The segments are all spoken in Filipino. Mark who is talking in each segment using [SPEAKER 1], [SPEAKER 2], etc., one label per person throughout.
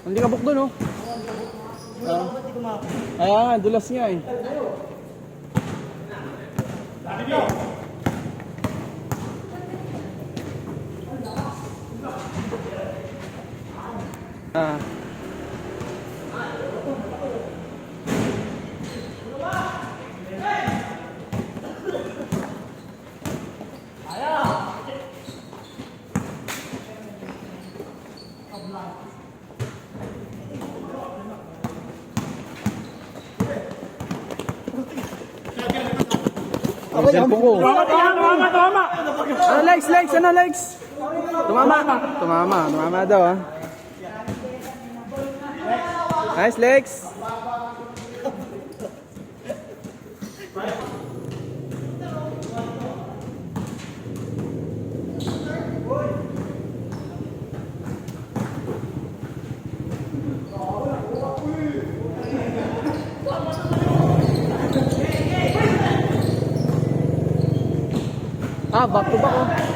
[SPEAKER 1] Hindi kabuk doon, oh. Ayan, dulas niya eh. Ang cellphone ko.
[SPEAKER 2] Tumama!
[SPEAKER 1] Ano legs? Ano legs? Tumama daw, ah. Nice legs. Back to back, oh.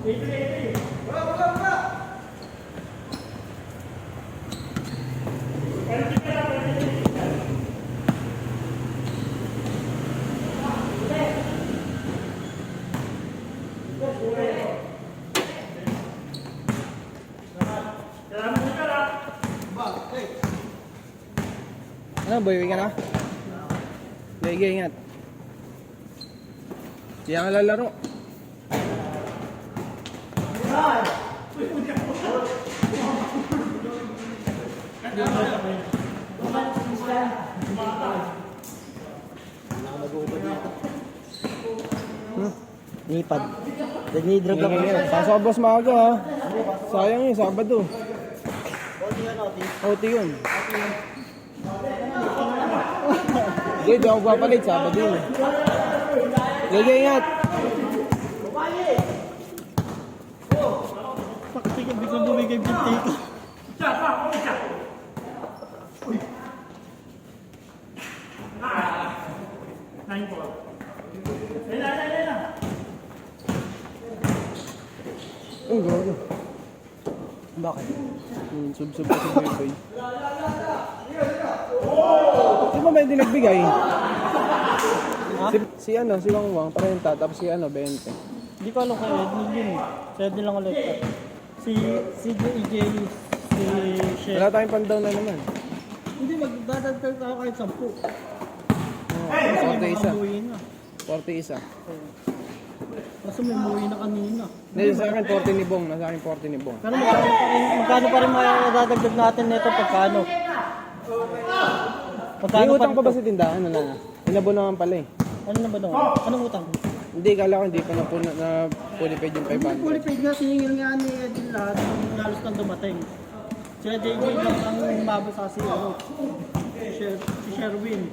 [SPEAKER 1] Ano, boy, ka na? Sige, ingat. Di ang lalaro.
[SPEAKER 2] Nipad. Nag-drug lang ako.
[SPEAKER 1] Pasok boss maaga ha. Sayang yun, Sabado. OT yun. Hindi, di ako papalit, Sabado yun. Sige, ingat.
[SPEAKER 2] Sige, biglang bumigay binti ko.
[SPEAKER 1] Oh, gago.
[SPEAKER 2] Bakit?
[SPEAKER 1] Sub-sub ko si Boy. Di ba hindi nagbigay? Si ano, si Wang Wang, 30, tapos si ano, 20.
[SPEAKER 2] Hindi ko alam kay Edwin yun. Si Edwin lang ulit. Si EJ, si Chef.
[SPEAKER 1] Wala tayong pandaw na naman.
[SPEAKER 2] Hindi, magdadagdag ako kahit 10.
[SPEAKER 1] Oh, 40 isa.
[SPEAKER 2] Umuwi na.
[SPEAKER 1] 40 isa.
[SPEAKER 2] Kaso may umuwi na kanina.
[SPEAKER 1] Hindi, sa akin 40 ni Bong. Nasa akin 40 ni Bong.
[SPEAKER 2] Pero magkano pa rin madadagdag natin nito pagkano?
[SPEAKER 1] May utang pa ba sa tindahan? Wala na. Inabon naman pala eh.
[SPEAKER 2] Ano na ba naman? Anong utang?
[SPEAKER 1] Hindi, kala ko hindi pa na fully paid yung
[SPEAKER 2] Hindi, fully
[SPEAKER 1] 500.
[SPEAKER 2] paid nga, siningil nga ni Edwin lahat ng halos nang dumating. Sila JJ lang ang mabasa si si Sherwin.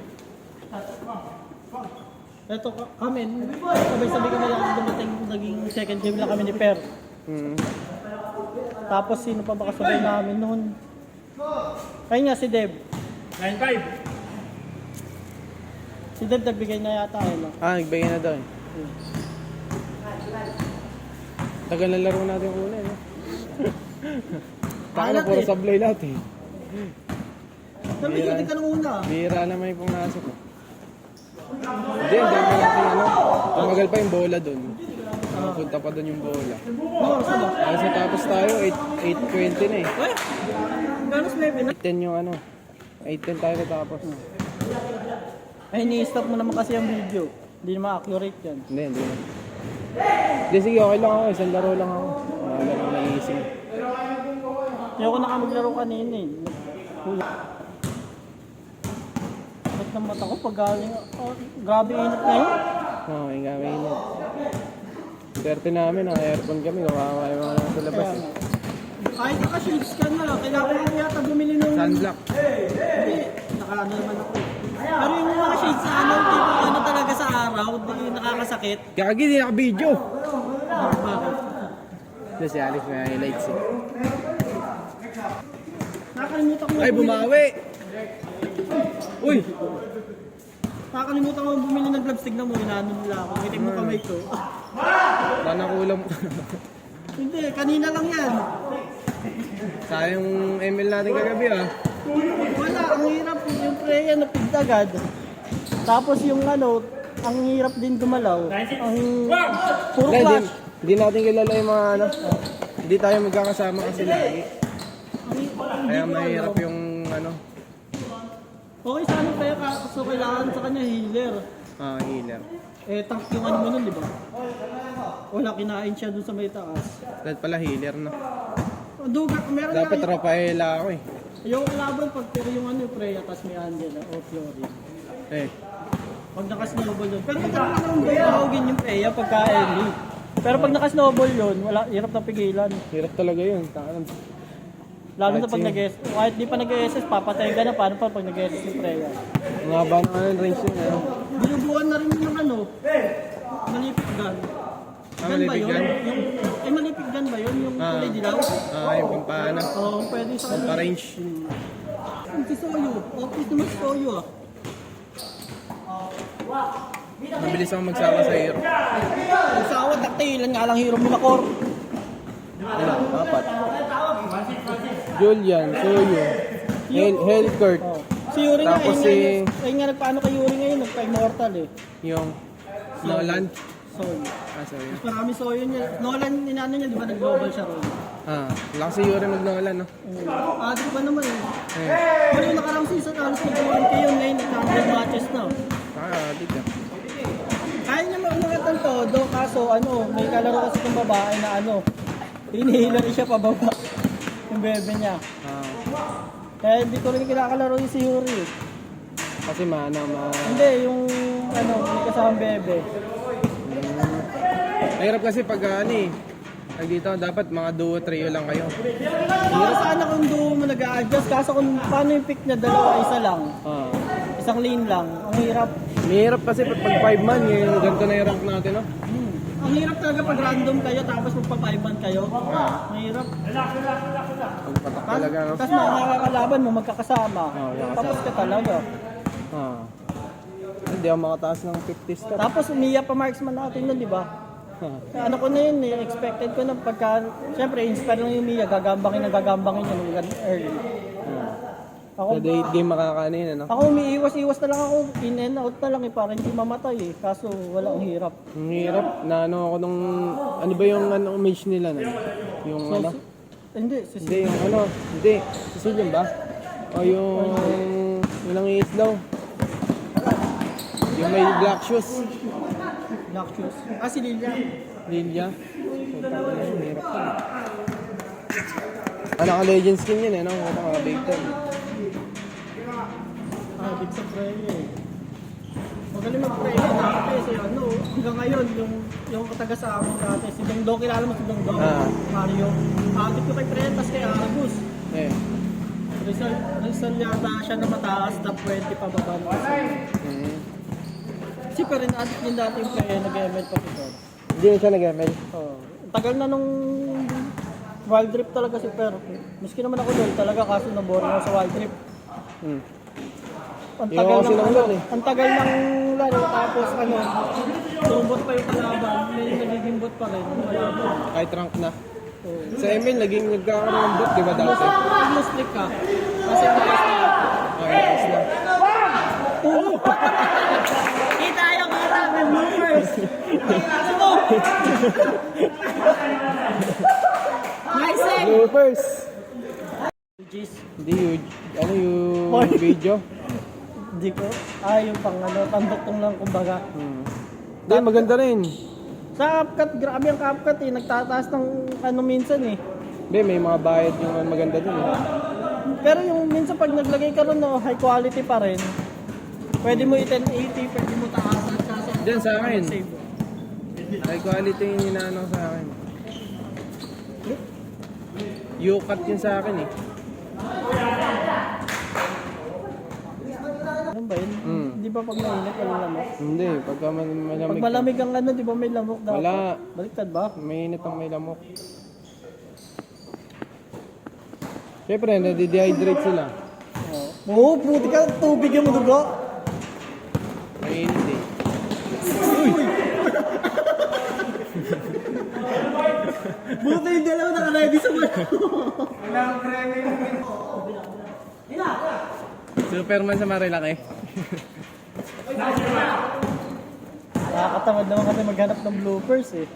[SPEAKER 2] Ito kami, sabay-sabay kami lang dumating, naging second game lang kami ni Per. Tapos sino pa ba kasabay namin noon? Kaya nga si Deb.
[SPEAKER 3] 9-5.
[SPEAKER 2] Si Deb nagbigay na yata ano.
[SPEAKER 1] Nagbigay na daw eh. Tagal na laro natin yung una eh. No? Taka na, puro sablay lahat eh.
[SPEAKER 2] Nabigyan ka ng una.
[SPEAKER 1] Bira naman yung pumasok ko. Hindi, hindi naman natin ano. Tumagal pa yung bola dun. Punta pa dun yung bola. Kasi tapos tayo, 8:20 na eh.
[SPEAKER 2] Eh? Ganos 11 na?
[SPEAKER 1] 8:10 yung ano. 8:10 tayo tapos.
[SPEAKER 2] Ay, ni-stop mo naman kasi ang video. Hindi naman accurate yan.
[SPEAKER 1] Hindi, hindi na. Hindi, sige, okay lang ako. Isang laro lang ako. Wala lang naising.
[SPEAKER 2] Hindi ako nakamaglaro kanina eh. Ba't ng mata ko pag galing? Oh, grabe init na yun.
[SPEAKER 1] Oo, yung gamay init. Swerte namin, naka-aircon kami. Kawawa yung mga nasa labas eh.
[SPEAKER 2] Kahit naka-shades ka na, kailangan mo yata bumili ng...
[SPEAKER 1] Sunblock.
[SPEAKER 2] Hindi, naka-ano naman ako. Pero yung mga shades na ano, tipo ano talaga sa araw, hindi nakakasakit.
[SPEAKER 1] Kagi, di naka-video.
[SPEAKER 2] Bakit?
[SPEAKER 1] Hindi, si Alex may highlights eh.
[SPEAKER 2] Nakakalimutan ko
[SPEAKER 1] Ay, bumawi! Uy!
[SPEAKER 2] Nakakalimutan ko bumili ng gloves, tignan mo, inaano nila ako. Itig mo kamay ko.
[SPEAKER 1] Bana kulam.
[SPEAKER 2] Hindi, kanina lang yan.
[SPEAKER 1] Sayang ML natin kagabi ah.
[SPEAKER 2] Wala, ang hirap yung Freya napigd agad. Tapos yung ano, ang hirap din gumalaw. Ang puro
[SPEAKER 1] Hindi,
[SPEAKER 2] flash.
[SPEAKER 1] hindi natin kilala yung mga ano. Hindi tayo magkakasama kasi lagi. Kaya mahirap yung ano.
[SPEAKER 2] Okay sa ano Freya, kaso kailangan sa kanya healer.
[SPEAKER 1] Healer.
[SPEAKER 2] Eh, tank yung ano mo nun, di ba? Wala, kinain siya dun sa may taas.
[SPEAKER 1] Dapat pala healer no.
[SPEAKER 2] Duga, meron
[SPEAKER 1] Dapat
[SPEAKER 2] na
[SPEAKER 1] Rafaela ako eh.
[SPEAKER 2] yung laban pag pero yung ano yung Freya, tapos may Angela o Flori.
[SPEAKER 1] Eh,
[SPEAKER 2] Pag naka-snowball yun. Pero magkakaroon naman ba yung yung Freya pagka early? Pero pag naka-snowball yun, wala, hirap na pigilan.
[SPEAKER 1] hirap talaga yun. Tangan.
[SPEAKER 2] Lalo na pag nag-SS. Kahit di pa nag-SS, papatayin ka na. Paano pa pag nag-SS si Freya?
[SPEAKER 1] Ang haba ng ano, range yun. Ano.
[SPEAKER 2] Binubuan na rin yung ano, malipit gun. Gun ba
[SPEAKER 1] Malipit
[SPEAKER 2] yun?
[SPEAKER 1] gun?
[SPEAKER 2] Yung malipit gun ba yun? Yung kulay dilaw?
[SPEAKER 1] Yung pampana.
[SPEAKER 2] Oo, pwede sa kanya.
[SPEAKER 1] Pampa-range.
[SPEAKER 2] Si Soyo. Office naman si Soyo ah.
[SPEAKER 1] Mabilis ako magsawa sa hero.
[SPEAKER 2] Ang sawa, taktilan nga lang hero mo na core.
[SPEAKER 1] Ilan? 4. Julian, Soyo, Helkert,
[SPEAKER 2] Oh. Si Yuri nga,
[SPEAKER 1] Tapos
[SPEAKER 2] ayun nga nagpaano kay Yuri ngayon, nagpa-immortal eh.
[SPEAKER 1] yung Nolan.
[SPEAKER 2] So,
[SPEAKER 1] Ah, sorry.
[SPEAKER 2] mas marami so yun niya. Nolan, inano niya, di ba nag-global siya ron?
[SPEAKER 1] Lang si Yuri mag-Nolan, no?
[SPEAKER 2] Di ba naman eh.
[SPEAKER 1] Eh,
[SPEAKER 2] Pero yung nakarang season, halos nag-1 kayo ngayon, nag-100 matches na.
[SPEAKER 1] di ka.
[SPEAKER 2] Kaya niya maungat ang todo, kaso may kalaro kasi ng babae na hinihila rin siya pababa. Yung bebe niya. Kaya hindi ko rin kinakalaro yung si Yuri.
[SPEAKER 1] Kasi
[SPEAKER 2] Hindi, yung may kasamang bebe.
[SPEAKER 1] Mahirap kasi pag dito, dapat mga duo, trio lang kayo.
[SPEAKER 2] Pero sana kung duo mo nag-a-adjust, kaso kung paano yung pick niya, dalawa, isa lang. Isang lane lang. Ang hirap.
[SPEAKER 1] Mahirap kasi pag 5 man, ganito na yung rank natin, no?
[SPEAKER 2] Ang hirap talaga pag random kayo, tapos magpa-5-man kayo. Mahirap.
[SPEAKER 1] Pagpatak talaga, no?
[SPEAKER 2] Tapos makakalaban mo, magkakasama.
[SPEAKER 1] magkakasama.
[SPEAKER 2] Tapos ka talaga.
[SPEAKER 1] Hindi ako makataas ng 50 star.
[SPEAKER 2] Tapos umiyak pa marksman natin nun, di ba? Ano ko na yun expected ko na pagka, siyempre inspire lang yung Mia, gagambangin yun early. Ako,
[SPEAKER 1] Sa date game makakanin, ano?
[SPEAKER 2] ako umiiwas-iwas na lang ako, in and out na lang para hindi mamatay kaso wala ang hirap.
[SPEAKER 1] Ang hirap na ako nung, ano ba yung mage nila na? Yung
[SPEAKER 2] Hindi,
[SPEAKER 1] Hindi, yung hindi. Sicilian ba? O yung nangiislaw. Yung may black shoes.
[SPEAKER 2] Black shoes. Si Lilia.
[SPEAKER 1] Lilia. Hirap pa. Naka-legend skin yun, no? Naka-big time.
[SPEAKER 2] Big sa pray eh. Magaling mag-pray dati kasi hanggang ngayon yung taga sa amin dati, si Dongdong, kilala mo si Dongdong? Mario. Agit ko kay Pren, tas kay Agus. Rizal yata siya na mataas, top 20 pa baba. Si pa rin addict din dati yung kaya nag-ML pa ito.
[SPEAKER 1] Hindi na siya nag-ML.
[SPEAKER 2] Tagal na nung Wild Rift talaga si Per. Miski naman ako doon talaga kaso naboring ako sa Wild Rift. Ang tagal ng laro tapos tumbot pa yung kalaban, may nagiging bot pa rin.
[SPEAKER 1] Kahit rank na. Sa ML, nagkakaroon ng bot, di ba dati?
[SPEAKER 2] Pag streak ka, kasi nag-test na.
[SPEAKER 1] Nag-test na.
[SPEAKER 2] Kita yung may bloopers! Kaso mo! Nice eh!
[SPEAKER 1] Bloopers!
[SPEAKER 2] Jeez.
[SPEAKER 1] Hindi, yung video.
[SPEAKER 2] Hindi ko. Yung pangduktong lang kumbaga.
[SPEAKER 1] Hindi, maganda rin.
[SPEAKER 2] Sa CapCut, grabe ang CapCut eh. Nagtataas ng minsan eh.
[SPEAKER 1] Hindi, may mga bayad yung maganda dun.
[SPEAKER 2] Pero yung minsan pag naglagay ka ron, high quality pa rin. Pwede mo i-1080, pwede mo taasan.
[SPEAKER 1] Diyan sa akin. High quality yung inaano sa akin. U-cut yun sa akin eh.
[SPEAKER 2] Ano ba yun? Di ba pag mainit, wala lamok?
[SPEAKER 1] Hindi, pagka malamig.
[SPEAKER 2] Pag malamig ang di ba may lamok dapat?
[SPEAKER 1] Wala.
[SPEAKER 2] Baliktad ba?
[SPEAKER 1] Mainit ang may lamok. Siyempre, nadi-dehydrate sila.
[SPEAKER 2] Oo, puti ka, tubig yung dugo.
[SPEAKER 1] Mainit eh.
[SPEAKER 2] Buti yung dalawa naka-ready sa mga.
[SPEAKER 1] Superman sa Marilaki.
[SPEAKER 2] Nakakatamad naman kasi maghanap ng bloopers eh.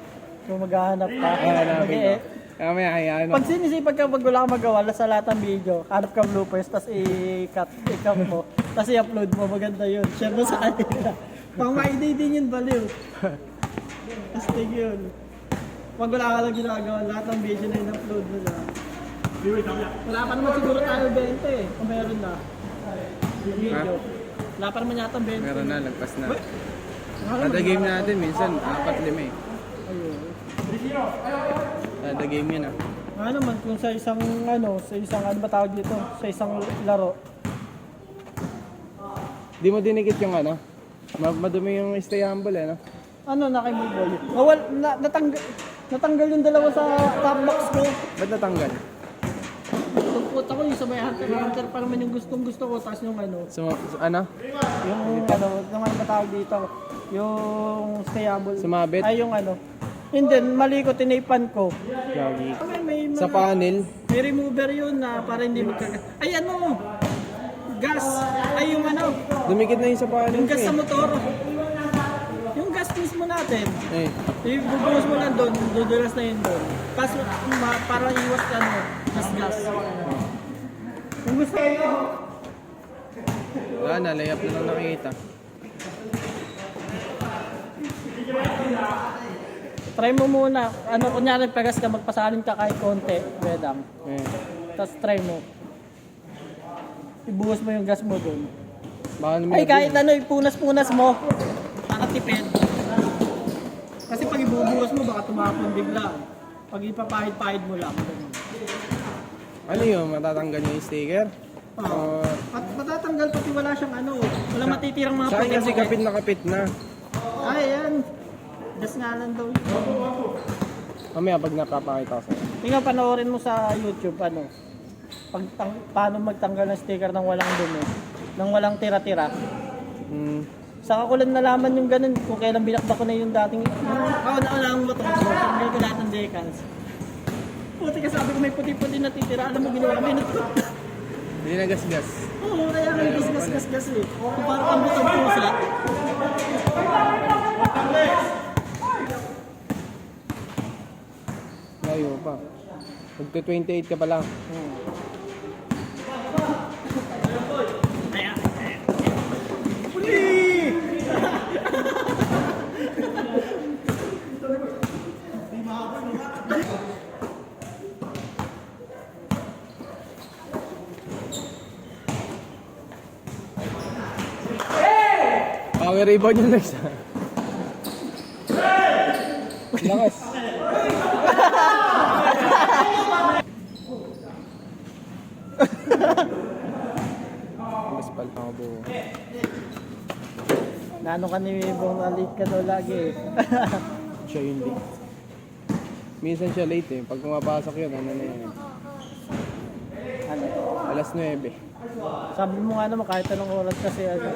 [SPEAKER 2] Kung maghahanap ka.
[SPEAKER 1] Hanapin ko. Kaya kaya ano.
[SPEAKER 2] Pag sinisipag ka, pag wala kang magawa, sa lahat ng video, hanap ka bloopers, tapos i-cut mo, tapos i-upload mo, maganda yun. Share mo sa kanila. Pang ma-idea din yun, baliw. Astig yun. Pag wala ka lang ginagawa, lahat ng video na in-upload mo na. Wala pa naman siguro tayo 20 eh, kung meron na. Yung video. Wala pa naman yata 20.
[SPEAKER 1] Meron na, lagpas na. Kada game natin, minsan, 4-5 eh.
[SPEAKER 2] Ayun.
[SPEAKER 1] Kada game yun ah.
[SPEAKER 2] Nga naman, kung sa isang ano ba tawag dito? Sa isang laro.
[SPEAKER 1] Di mo dinikit yung ano? Madumi yung stay humble eh, no?
[SPEAKER 2] Nakimubol. Natanggal yung dalawa sa top box ko.
[SPEAKER 1] Ba't natanggal?
[SPEAKER 2] Tugpot ako yung sa may Hunter pa naman yung gustong gusto ko. Tapos yung
[SPEAKER 1] So, ano?
[SPEAKER 2] yung ano ba tawag dito? Yung stayable.
[SPEAKER 1] Sumabit?
[SPEAKER 2] Ay, yung Hindi, mali ko, tinaypan ko.
[SPEAKER 1] Gagi.
[SPEAKER 2] May
[SPEAKER 1] Sa panel,
[SPEAKER 2] may remover yun na para hindi magkagas. Ay ano, gas. Ay yung ano,
[SPEAKER 1] dumikit na yung sa panel.
[SPEAKER 2] yung gas
[SPEAKER 1] ko
[SPEAKER 2] sa
[SPEAKER 1] eh.
[SPEAKER 2] motor. Yung gas mismo natin.
[SPEAKER 1] Eh,
[SPEAKER 2] Ibubuhos mo lang doon, dudulas na yun doon. Kaso, para iwas ka ano, gas. Kung gusto
[SPEAKER 1] wala na, layup na lang nakikita.
[SPEAKER 2] try mo muna, ano, kunyari pagas ka, magpasalin ka kahit konti, wedang.
[SPEAKER 1] Eh,
[SPEAKER 2] Tapos try mo. Ibuhos mo yung gas mo doon.
[SPEAKER 1] baka naman
[SPEAKER 2] Ay, kahit ano, ipunas-punas mo. Para tipid. Kasi pag ibubuhos mo, baka tumapon bigla. Pag ipapahid-pahid mo lang. ganun.
[SPEAKER 1] ano yun, matatanggal yung sticker?
[SPEAKER 2] Oo. At matatanggal pati wala siyang ano, wala matitirang mga
[SPEAKER 1] Sa akin kasi
[SPEAKER 2] puti-puti.
[SPEAKER 1] kapit na kapit na.
[SPEAKER 2] Ay, yan. Gas nga lang daw.
[SPEAKER 1] Mamaya pag napapakita ko sa'yo.
[SPEAKER 2] Tingnan, panoorin mo sa YouTube, ano, paano magtanggal ng sticker ng walang dumi, ng walang tira-tira.
[SPEAKER 1] Hmm.
[SPEAKER 2] Saka ko lang nalaman yung ganun kung kailan binakbak ko na yung dating kauna-una ang motor ko, tanggal ko lahat ng decals. Puti ka sabi ko may puti-puti na titira, alam mo ginawa mo, inutkot.
[SPEAKER 1] Hindi na gas-gas.
[SPEAKER 2] Oo, kaya may gas-gas eh. Kung parang ang butang pusa.
[SPEAKER 1] Layo pa. Magto 28 ka pa lang. Power rebound yung next. Lakas. Mas pala ako buo.
[SPEAKER 2] Nano ka ni Bong na late ka daw lagi eh.
[SPEAKER 1] Siya yung late. Minsan siya late eh. Pag pumapasok yun, ano na yun.
[SPEAKER 2] Ano?
[SPEAKER 1] Alas 9.
[SPEAKER 2] Sabi mo nga naman kahit anong oras kasi ano.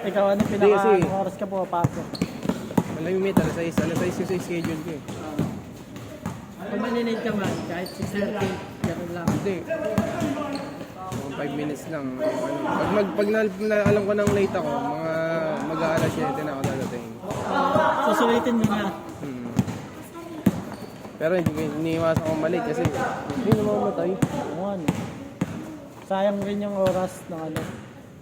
[SPEAKER 2] Ikaw ano pinaka
[SPEAKER 1] Hindi, kasi-
[SPEAKER 2] anong oras ka pumapasok?
[SPEAKER 1] Wala yung meet, alas 6. Alas 6 yung sa schedule ko eh.
[SPEAKER 2] Pag maninid ka man, kahit 6:30, ganun lang.
[SPEAKER 1] Hindi. 5 minutes lang. Ano, pag alam ko nang late ako, mga mag-aalas 7 na ako dadating.
[SPEAKER 2] Susulitin mo na.
[SPEAKER 1] Hmm. Pero iniiwasan ko malit kasi hindi na mamamatay.
[SPEAKER 2] Oo ano. Sayang rin yung oras ng ano.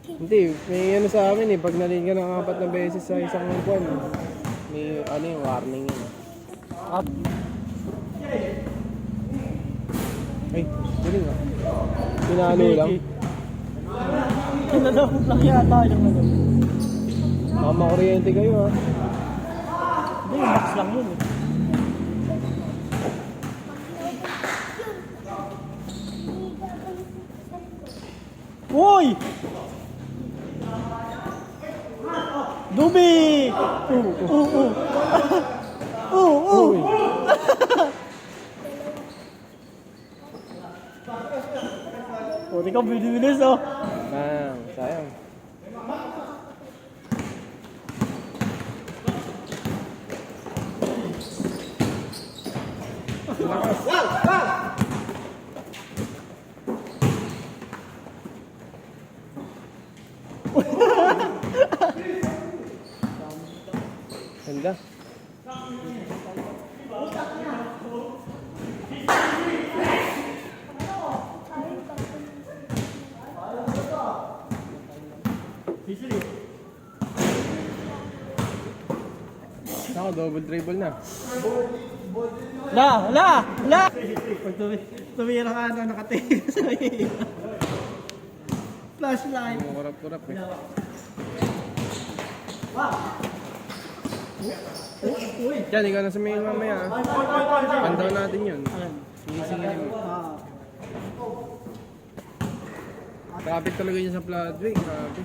[SPEAKER 1] Hindi, may ano sa amin eh, pag nalate ka ng 4 na beses sa isang buwan, may ano yung warning yun.
[SPEAKER 2] Up.
[SPEAKER 1] Ay, galing ah. Pinalo lang.
[SPEAKER 2] Kinalabot lang yata yung ano.
[SPEAKER 1] Baka makuryente kayo ah.
[SPEAKER 2] Hindi, max lang yun eh. Uy! Dubi!
[SPEAKER 1] Uy!
[SPEAKER 2] Puti ka, bilis oh.
[SPEAKER 1] Sayang. Ganda. Ako, double dribble na.
[SPEAKER 2] La! Pag tumira ka na, nakatingin sa iyo. Flashlight.
[SPEAKER 1] Kurap-kurap eh.
[SPEAKER 2] Uy!
[SPEAKER 1] Yan, ikaw na sabihin mamaya ah. Pandaw natin yun. Sinisingin mo. Traffic talaga yun sa Floodway. Grabe.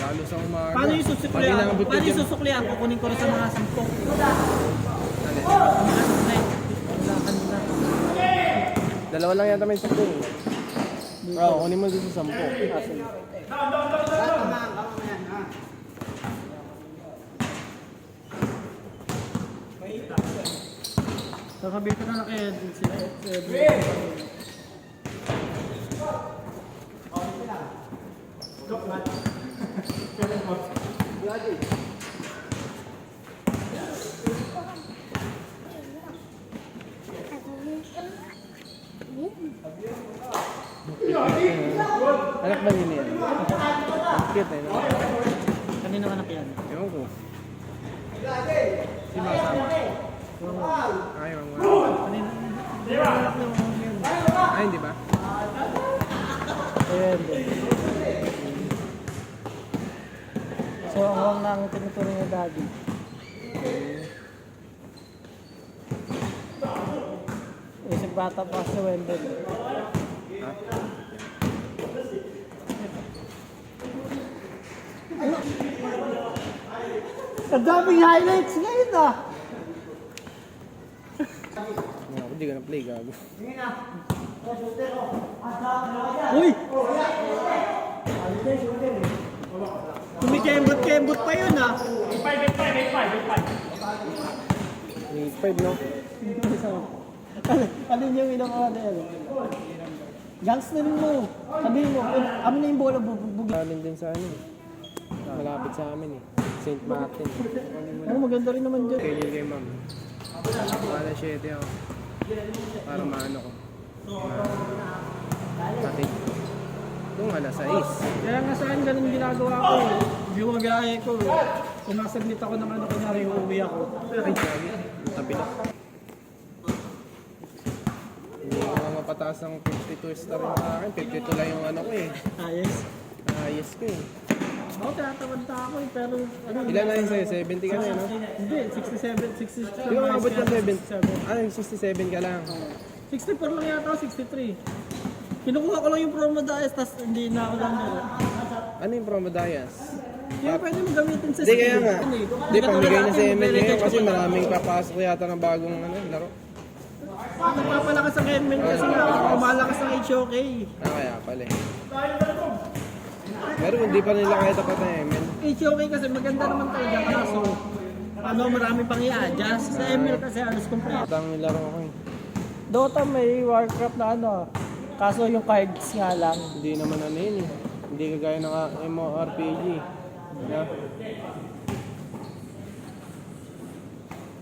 [SPEAKER 1] Lalo sa umaga.
[SPEAKER 2] Paano yung susuklian?
[SPEAKER 1] Pag inabot ka
[SPEAKER 2] Paano yung
[SPEAKER 1] dyan-
[SPEAKER 2] susuklian? Kukunin ko rin sa mga sampok.
[SPEAKER 1] Dalawa lang yata may sakto. Oo, kunin mo dito sa 10.
[SPEAKER 2] Sasabihin ko na lang kay Edwin sila.
[SPEAKER 1] Anak ba nila yan? Ang cute eh, no?
[SPEAKER 2] Kanino anak yan?
[SPEAKER 1] Ewan ko.
[SPEAKER 2] Si Masama.
[SPEAKER 1] Ayaw nga.
[SPEAKER 2] Kanino anak yung yun?
[SPEAKER 1] Ay, hindi ba?
[SPEAKER 2] Ayan din. So, ang lang tinutuloy niya daddy. Isip bata pa si Wendell.
[SPEAKER 1] Ha?
[SPEAKER 2] Ang daming highlights ngayon ah!
[SPEAKER 1] Ako, di ka na-play, gago.
[SPEAKER 2] Uy! Kumikembot-kembot pa yun ah!
[SPEAKER 1] May 5, no?
[SPEAKER 2] Alin yung ilang order? Gangster mo! Sabihin mo, amin na yung bola bubog.
[SPEAKER 1] Galing din sa ano eh. Malapit sa amin eh. St. Martin.
[SPEAKER 2] Ano maganda rin naman dyan.
[SPEAKER 1] Kaya kay ma'am. Alas 7 ako. Para maano ko. Pati. Kung alas 6.
[SPEAKER 2] Kaya nga saan ganun ginagawa ko eh. Biyahe ko eh. Sumasaglit ako ng ano, kunyari uuwi ako.
[SPEAKER 1] Ay, sabi. Tapilok. Hindi ko nga mapataas ng 52 star yung akin. 52 lang yung ano ko eh.
[SPEAKER 2] Ayos.
[SPEAKER 1] Ayos ko eh.
[SPEAKER 2] Ako tinatamad ako eh, pero ano.
[SPEAKER 1] Ilan na yun sa'yo? 70 ka na yun, no?
[SPEAKER 2] Hindi, 67, 67.
[SPEAKER 1] Di ba umabot ng
[SPEAKER 2] 67.
[SPEAKER 1] 7? Ah, 67 ka lang.
[SPEAKER 2] 64 lang yata, 63. Kinukuha ko lang yung promo dahil, tas hindi na ako lang doon.
[SPEAKER 1] Ano yung promo Dias?
[SPEAKER 2] Yung pwede mo gamitin sa
[SPEAKER 1] Hindi kaya nga.
[SPEAKER 2] Yun eh.
[SPEAKER 1] Hindi, pamigay na sa ML ngayon
[SPEAKER 2] Nagre-recharge
[SPEAKER 1] kasi
[SPEAKER 2] ko.
[SPEAKER 1] maraming papasok yata ng bagong ano, laro.
[SPEAKER 2] Nagpapalakas ang ML kasi nga, kumalakas ang HOK.
[SPEAKER 1] Ah, kaya pala eh. Pero hindi pa nila kaya tapat na ML.
[SPEAKER 2] HOK kasi maganda naman talaga kaso ano, marami pang i-adjust. Sa ML kasi halos complete.
[SPEAKER 1] Atang nilaro ko eh.
[SPEAKER 2] Dota may Warcraft na ano, kaso yung cards nga lang.
[SPEAKER 1] Hindi naman ano yun eh. Hindi kagaya ng MMORPG. Yeah.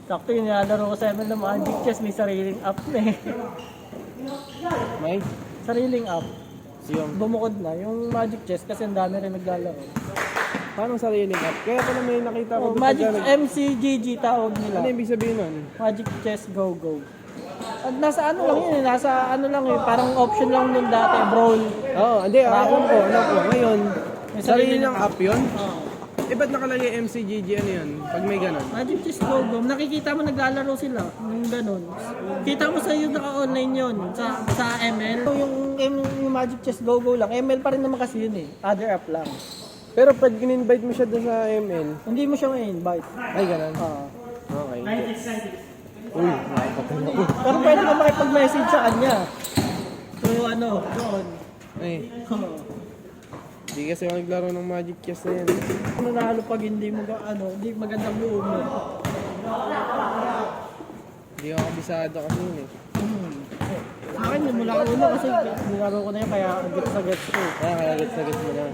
[SPEAKER 2] Sakto yung nilalaro ko sa ML ng Magic Chess, may sariling app na eh.
[SPEAKER 1] May?
[SPEAKER 2] Sariling app.
[SPEAKER 1] Siyong.
[SPEAKER 2] Bumukod na yung Magic Chess kasi ang dami rin naglalaro.
[SPEAKER 1] Paano sariling app? Kaya pala may nakita ko
[SPEAKER 2] Oh,
[SPEAKER 1] doon
[SPEAKER 2] Magic
[SPEAKER 1] pagka
[SPEAKER 2] MCGG tawag nila.
[SPEAKER 1] Ano ibig sabihin nun?
[SPEAKER 2] Magic Chess Go Go. At nasa ano lang yun eh, nasa ano lang eh, parang option lang nun dati, brawl.
[SPEAKER 1] Oo, hindi. Alam ko, ano ko. Ngayon,
[SPEAKER 2] May
[SPEAKER 1] sariling app yun?
[SPEAKER 2] Oh.
[SPEAKER 1] Eh, ba't nakalagay MCGG ano yun? Pag may ganun?
[SPEAKER 2] Magic Chess Go Go, nakikita mo naglalaro sila, yung ganun. Kita mo sa yung naka-online yun, sa ML. Yung Magic Chess Go Go lang, ML pa rin naman kasi yun eh, other app lang.
[SPEAKER 1] Pero pag in-invite mo siya doon sa ML,
[SPEAKER 2] Hindi mo siya ma-invite.
[SPEAKER 1] ay ganun.
[SPEAKER 2] Ah.
[SPEAKER 1] Okay. Uy, nakapatay ako.
[SPEAKER 2] Pero pwede ka makipag-message sa kanya. So ano, doon.
[SPEAKER 1] Ay,
[SPEAKER 2] Oh.
[SPEAKER 1] di kasi ako naglaro ng Magic Chess na yan.
[SPEAKER 2] Nanalo pag hindi mo hindi magandang loob mo.
[SPEAKER 1] Hindi ako kabisado kasi yun eh.
[SPEAKER 2] Sa akin, yun mula una kasi nilaro ko na yun kaya gets na gets ko.
[SPEAKER 1] Kaya kalagat-sagat mo na.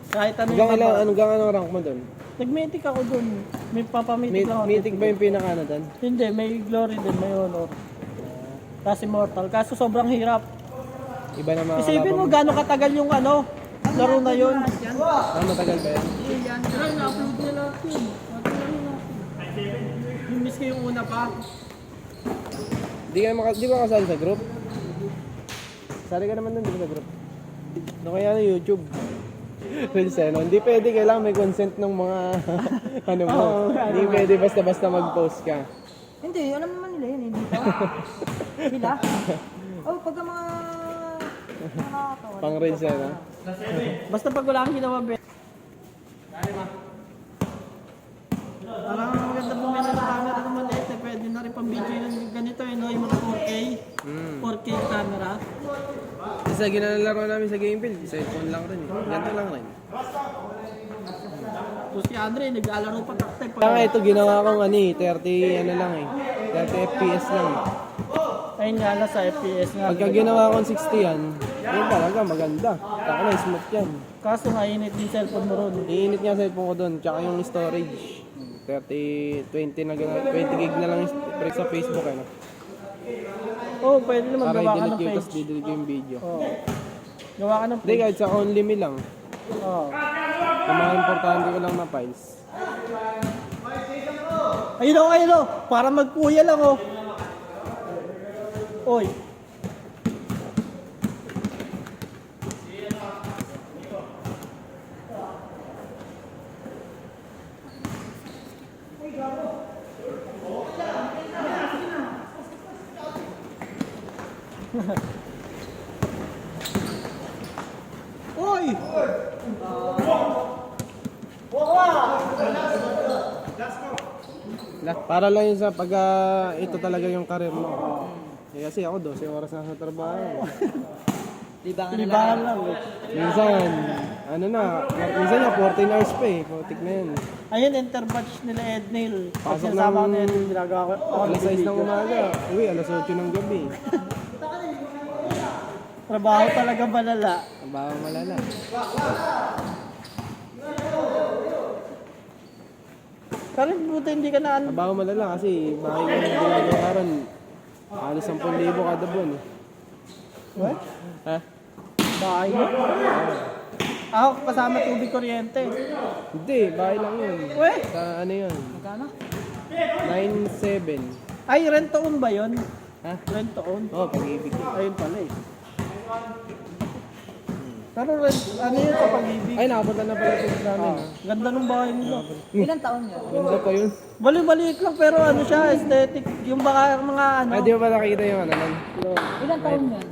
[SPEAKER 2] Kahit ano
[SPEAKER 1] Hanggang
[SPEAKER 2] yung
[SPEAKER 1] ilang, hanggang anong rank mo doon?
[SPEAKER 2] nag-mythic ako dun. May papamythic lang ako.
[SPEAKER 1] Mythic ba yung pinaka ano doon?
[SPEAKER 2] Hindi, may glory din, may honor. Kasi immortal. Kaso sobrang hirap.
[SPEAKER 1] Iba na mga
[SPEAKER 2] Isipin mo
[SPEAKER 1] kalaban mo.
[SPEAKER 2] gano'ng katagal yung laro na yun.
[SPEAKER 1] Ah, matagal ba yan?
[SPEAKER 2] Pero na-upload nila lahat yun. Yung miss ko yung una pa.
[SPEAKER 1] Di ba kasali sa group? Sali ka naman doon, di ba sa group? No kaya na YouTube. Wilson, hindi pwede, kailangan may consent ng mga ano mo. Hindi pwede basta-basta mag-post ka.
[SPEAKER 3] Hindi, alam naman nila yun, hindi ba? Sila? Oh, pagka mga nakakatawa.
[SPEAKER 1] Pang reels yan, ha?
[SPEAKER 2] Basta pag wala kang ginawa, Ben. Parang maganda bumili ng camera naman eh. Pwede na rin pang video yung ganito eh, no? Yung mga 4K. 4K camera.
[SPEAKER 1] Kasi sa ginalaro namin sa Gamefield, cellphone lang rin eh. Ganito lang rin.
[SPEAKER 2] So si Andre, naglalaro pa takte.
[SPEAKER 1] Kaya ito ginawa kong ano eh, 30 ano lang eh. 30 FPS lang.
[SPEAKER 2] Ayun nga lang sa FPS nga.
[SPEAKER 1] Pagka ginawa kong 60 yan, yun talaga maganda. Taka na, smooth yan.
[SPEAKER 2] Kaso nga init yung cellphone mo ron.
[SPEAKER 1] Iinit nga sa cellphone ko doon, tsaka yung storage. 20 na gano'n, 20 gig na lang yung break sa Facebook ano.
[SPEAKER 2] Oo, pwede naman
[SPEAKER 1] Para
[SPEAKER 2] gawa ka
[SPEAKER 1] i-delete
[SPEAKER 2] ng
[SPEAKER 1] ko,
[SPEAKER 2] page.
[SPEAKER 1] tapos didelete ko yung video.
[SPEAKER 2] Oo. Gawa ka ng
[SPEAKER 1] Hindi,
[SPEAKER 2] page.
[SPEAKER 1] kahit sa only me lang.
[SPEAKER 2] Oo.
[SPEAKER 1] Yung mga importante ko lang na files.
[SPEAKER 2] Ayun o. Para magkuya lang oh. Oy. Oy!
[SPEAKER 1] Para lang yun sa pag ito talaga yung career mo. Eh, kasi ako 12 oras na sa trabaho.
[SPEAKER 2] Libangan lang eh.
[SPEAKER 1] Minsan, ano na, minsan yung 14 hours pa eh. Putik na yun.
[SPEAKER 2] Ayun, interbatch nila Ednil. Pag
[SPEAKER 1] Pasok
[SPEAKER 2] sinasama ko
[SPEAKER 1] ng-
[SPEAKER 2] ni Ednil, ginagawa ko.
[SPEAKER 1] Alas 6 ng umaga, uwi, alas 8 ng gabi.
[SPEAKER 2] Trabaho talaga malala.
[SPEAKER 1] Ang bawa malala.
[SPEAKER 2] Pero buti hindi ka na ano.
[SPEAKER 1] Ang bawa malala kasi bahay ko yung ginagawa ron. Halos 10,000 kada buwan eh.
[SPEAKER 2] What?
[SPEAKER 1] Ha?
[SPEAKER 2] Bahay mo? Ako, kasama tubig kuryente.
[SPEAKER 1] Hindi, bahay lang yun.
[SPEAKER 2] Weh?
[SPEAKER 1] Sa ano yun?
[SPEAKER 3] Magkano?
[SPEAKER 1] 9,700.
[SPEAKER 2] Ay, rent to own ba yun?
[SPEAKER 1] Ha?
[SPEAKER 2] Rent to own?
[SPEAKER 1] Oo, pag-ibig yun.
[SPEAKER 2] Ayun pala eh. Pero rent, ano yun sa pag-ibig?
[SPEAKER 1] Ay, nakapunta na pala ito sa amin.
[SPEAKER 2] Ah, ganda ng bahay nila.
[SPEAKER 3] Ilang taon yun?
[SPEAKER 1] Ganda pa yun.
[SPEAKER 2] Bali-baliit lang pero ano siya, aesthetic. Yung baka mga ano.
[SPEAKER 1] Ah, di ba ba nakikita yung ano nun?
[SPEAKER 3] Ilang taon yun?